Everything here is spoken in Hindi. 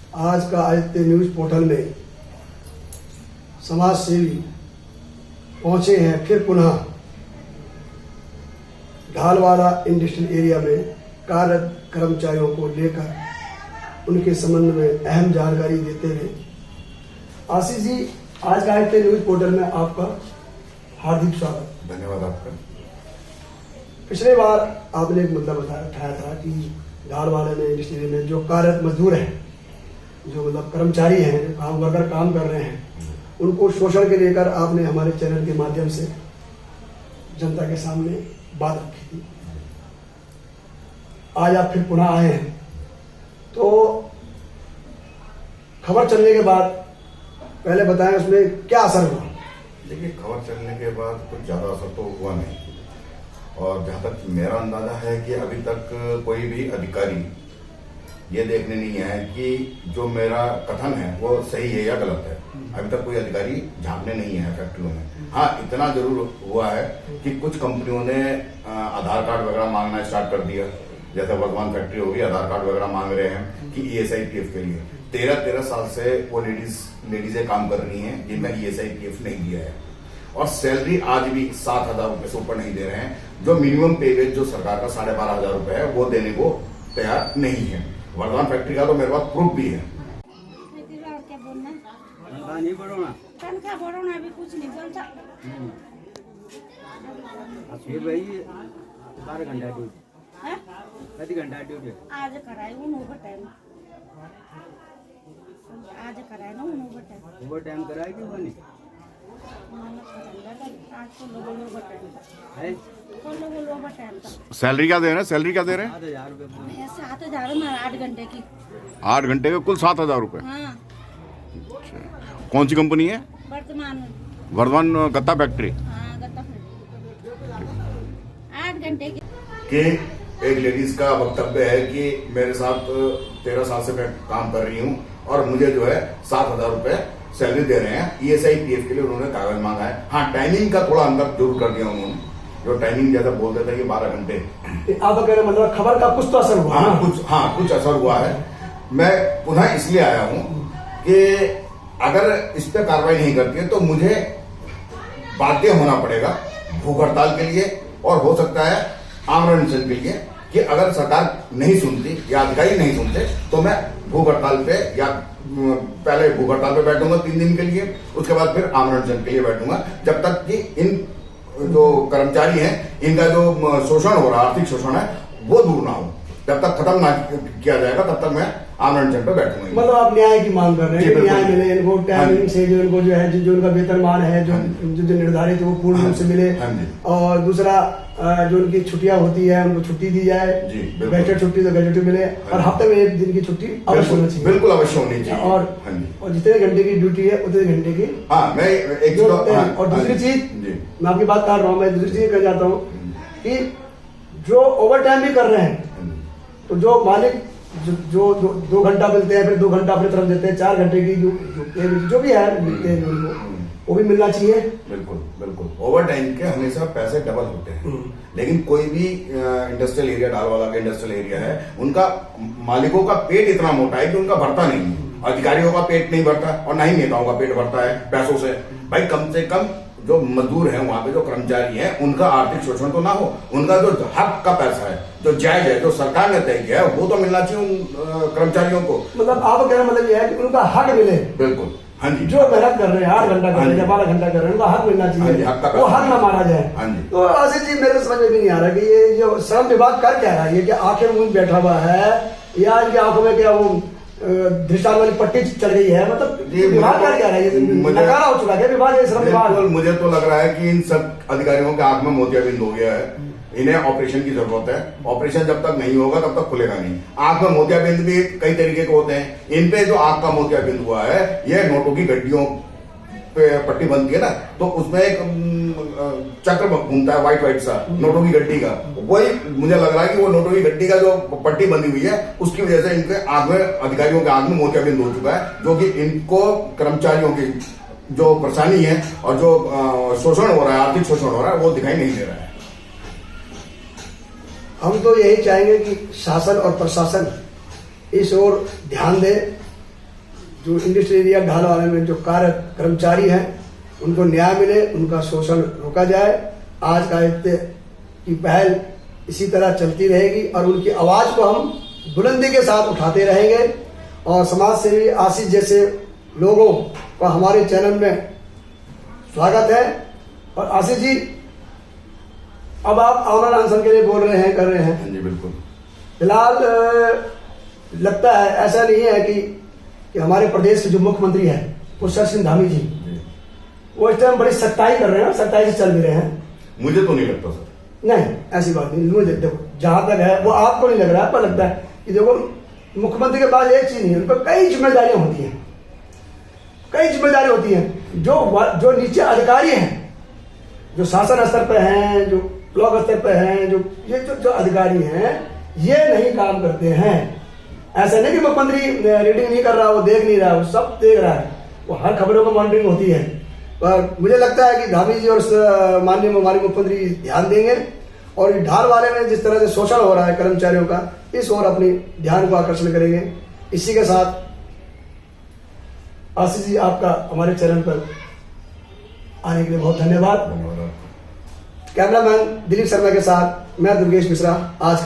आज का आदित्य न्यूज पोर्टल में समाज सेवी पहुंचे हैं फिर पुनः ढालवाला इंडस्ट्रियल एरिया में कार्यरत कर्मचारियों को लेकर उनके संबंध में अहम जानकारी देते हुए। आशीष जी, आज का आदित्य न्यूज पोर्टल में आपका हार्दिक स्वागत। धन्यवाद आपका। पिछले बार आपने एक मुद्दा उठाया था कि ढालवाला में इंडस्ट्री में जो कार्यरत मजदूर हैं, जो मतलब कर्मचारी हैं, जो काम वर्कर काम कर रहे हैं, उनको शोषण के लेकर आपने हमारे चैनल के माध्यम से जनता के सामने बात रखी थी। आज आप फिर पुनः आए हैं, तो खबर चलने के बाद पहले बताएं उसमें क्या असर हुआ। देखिए, खबर चलने के बाद कुछ ज्यादा असर तो हुआ नहीं, और जहां तक मेरा अंदाजा है कि अभी तक कोई भी अधिकारी ये देखने नहीं आया कि जो मेरा कथन है वो सही है या गलत है। अभी तक कोई अधिकारी झांकने नहीं है फैक्ट्रियों में। हाँ, इतना जरूर हुआ है कि कुछ कंपनियों ने आधार कार्ड वगैरह मांगना स्टार्ट कर दिया। जैसे वर्धमान फैक्ट्री होगी, आधार कार्ड वगैरह मांग रहे हैं कि ESIPF के लिए 13 साल से वो लेडीजें काम कर रही हैं जिनका ESIPF नहीं दिया है, और सैलरी आज भी 7,000 रुपए से ऊपर नहीं दे रहे हैं। जो मिनिमम पे वेज जो सरकार का 12,500 रुपए है वो देने को तैयार नहीं है। वर्धमान फैक्ट्री का तो मेरे पास प्रूफ भी है। नहीं बढ़ो ना, तनख्वाह बढ़ो ना, अभी कुछ नहीं बोलता। फिर भाई 12 घंटा ड्यूटी, हैं? कितनी घंटा ड्यूटी? आज कराई हूँ ओवर टाइम, आज कराई ना ओवर टाइम। ओवर टाइम कराए कि बनी आज तो लोगों ओवर टाइम है, तो लोगों ओवर टाइम था। सैलरी क्या दे रहे हैं? सैलरी क्या दे रहे हैं? 7,000 रुपये। 7,000 में 8 घंटे की। 8 घंटे के कुल 7,000 रुपए। हाँ, कौन सी कंपनी है? वर्तमान में। वर्धमान गत्ता फैक्ट्री। हाँ, गत्ता 8 घंटे की। कि एक लेडीज का वक्तव्य है कि मेरे साथ 13 साल से मैं काम कर रही हूँ और मुझे जो है 7,000 रुपए सैलरी दे रहे हैं। ESIPF के लिए उन्होंने कागज मांगा है। हाँ, टाइमिंग का थोड़ा अंतर जरूर कर दिया उन्होंने, जो टाइमिंग जैसा बोलते थे कि 12 घंटे। आप कह रहे मतलब खबर का कुछ तो असर हुआ। कुछ असर हुआ है। मैं पुनः इसलिए आया हूँ कि अगर इस पर कार्रवाई नहीं करती है तो मुझे बाध्य होना पड़ेगा भूख हड़ताल के लिए, और हो सकता है आमरण अनशन के लिए, कि अगर सरकार नहीं सुनती या अधिकारी नहीं सुनते तो मैं भूख हड़ताल पे, या पहले भूख हड़ताल पे बैठूंगा 3 दिन के लिए, उसके बाद फिर आमरण अनशन के लिए बैठूंगा, जब तक कि इन जो कर्मचारी हैं इनका जो शोषण हो रहा है, आर्थिक शोषण है, वो दूर ना हो। जब तक खत्म ना किया जाएगा तब तक मैं आमरण अनशन पे बैठूंगा। मतलब आप न्याय की मांग कर रहे हैं, न्याय मिले इनको, टाइमिंग से जो इनको जो है जो उनका वेतनमान है जो निर्धारित है वो पूर्ण रूप से मिले, और दूसरा जो उनकी छुट्टियां होती है उनको छुट्टी दी जाए। गैजेट छुट्टी तो गैजेट मिले, और हफ्ते में 1 दिन की छुट्टी अवश्य होनी चाहिए। बिल्कुल अवश्य होनी चाहिए। और जितने घंटे की ड्यूटी है उतने घंटे की। हाँ, मैं एक और दूसरी चीज, मैं आपकी बात कर रहा हूँ, मैं दूसरी चीज कहना चाहता हूँ कि जो ओवर टाइम भी कर रहे हैं, तो जो मालिक जो 2 घंटा मिलते हैं, फिर 2 घंटा अपनी तरफ देते हैं, 4 घंटे की जो भी है मिलते हैं उनको, वो भी मिलना चाहिए। बिल्कुल ओवर टाइम के हमेशा पैसे डबल होते हैं। लेकिन कोई भी इंडस्ट्रियल एरिया, ढालवाला का इंडस्ट्रियल एरिया है, उनका मालिकों का पेट इतना मोटा है कि उनका भरता नहीं है। अधिकारियों का पेट नहीं भरता और ना ही नेताओं का पेट भरता है पैसों से। भाई, कम से कम जो मजदूर हैं वहां पे, जो कर्मचारी हैं, उनका आर्थिक शोषण तो ना हो। उनका जो हक का पैसा है, जो जायज है, जो सरकार ने तय किया है, वो तो मिलना चाहिए उन कर्मचारियों को। मतलब आप कहना मतलब यह है कि उनका हक मिले। बिल्कुल, हाँ जी। जो मेहनत कर रहे हैं, 8 घंटा कर रहे हैं, 12 घंटा कर रहे हैं, उनका हक मिलना चाहिए, वो हक ना मारा जाए। हाँ जी। तो आशीष जी, मेरे समझ में भी नहीं आ रहा कि ये जो श्रम विभाग कर क्या रहा है, ये क्या आंखें मूंद बैठा हुआ है, या इनकी आंखों में क्या वो दृष्टांत वाली पट्टी चढ़ गई है? मतलब विभाग कर क्या रहा है? नकारा हो चुका है विभाग, श्रम विभाग। मुझे तो लग रहा है कि इन सब अधिकारियों के आंख में मोतियाबिंद हो गया है। इन्हें ऑपरेशन की जरूरत है। ऑपरेशन जब तक नहीं होगा तब तक खुलेगा नहीं। आंख में मोतियाबिंद भी कई तरीके के होते हैं। इन पे जो आंख का मोतियाबिंद हुआ है, ये नोटों की गड्डियों पे पट्टी बनती है ना, तो उसमें एक चक्र घूमता है व्हाइट सा, नोटों की गड्डी का। वही मुझे लग रहा है कि वो नोटों की गड्डी का जो पट्टी बंधी हुई है, उसकी वजह से इनके आंख में, अधिकारियों के आंख में मोतियाबिंद हो चुका है, जो कि इनको कर्मचारियों की जो परेशानी है और जो शोषण हो रहा है, आर्थिक शोषण हो रहा है, वो दिखाई नहीं दे रहा है। हम तो यही चाहेंगे कि शासन और प्रशासन इस ओर ध्यान दे जो इंडस्ट्रियल एरिया ढाल वाले में जो कार्य कर्मचारी हैं उनको न्याय मिले, उनका शोषण रोका जाए। आज का की पहल इसी तरह चलती रहेगी और उनकी आवाज़ को हम बुलंदी के साथ उठाते रहेंगे। और समाज सेवी आशीष जैसे लोगों का हमारे चैनल में स्वागत है। और आशीष जी, अब आप आमरण अनशन के लिए बोल रहे हैं, कर रहे हैं। हाँ जी, बिल्कुल। फिलहाल लगता है ऐसा नहीं है कि हमारे प्रदेश के जो मुख्यमंत्री हैं पुष्कर सिंह धामी जी, वो इस टाइम बड़ी सख्ताई कर रहे हैं, सख्ताई से चल भी रहे हैं। मुझे तो नहीं लगता सर। नहीं, ऐसी बात नहीं। मुझे देखो, जहां तक है वो आपको नहीं लग रहा है, पर लगता है कि देखो मुख्यमंत्री के पास एक चीज नहीं है, उन पर कई जिम्मेदारियां होती हैं, कई जिम्मेदारी होती हैं। जो नीचे अधिकारी हैं, जो शासन स्तर पर हैं, जो ब्लॉक स्तर पर हैं, जो अधिकारी हैं, ये नहीं काम करते हैं। ऐसा नहीं कि मुख्यमंत्री रीडिंग नहीं कर रहा, वो देख नहीं रहा, वो सब देख रहा है, वो हर खबरों को मॉनिटरिंग होती है। पर मुझे लगता है कि धामी जी और माननीय हमारे मुख्यमंत्री ध्यान देंगे और ढाल वाले में जिस तरह से शोषण हो रहा है कर्मचारियों का, इस ओर अपनी ध्यान को आकर्षण करेंगे। इसी के साथ आशीष जी, आपका हमारे चैनल पर आने के लिए बहुत धन्यवाद। धन्यवाद। कैमरामैन दिलीप शर्मा के साथ मैं दुर्गेश मिश्रा। आज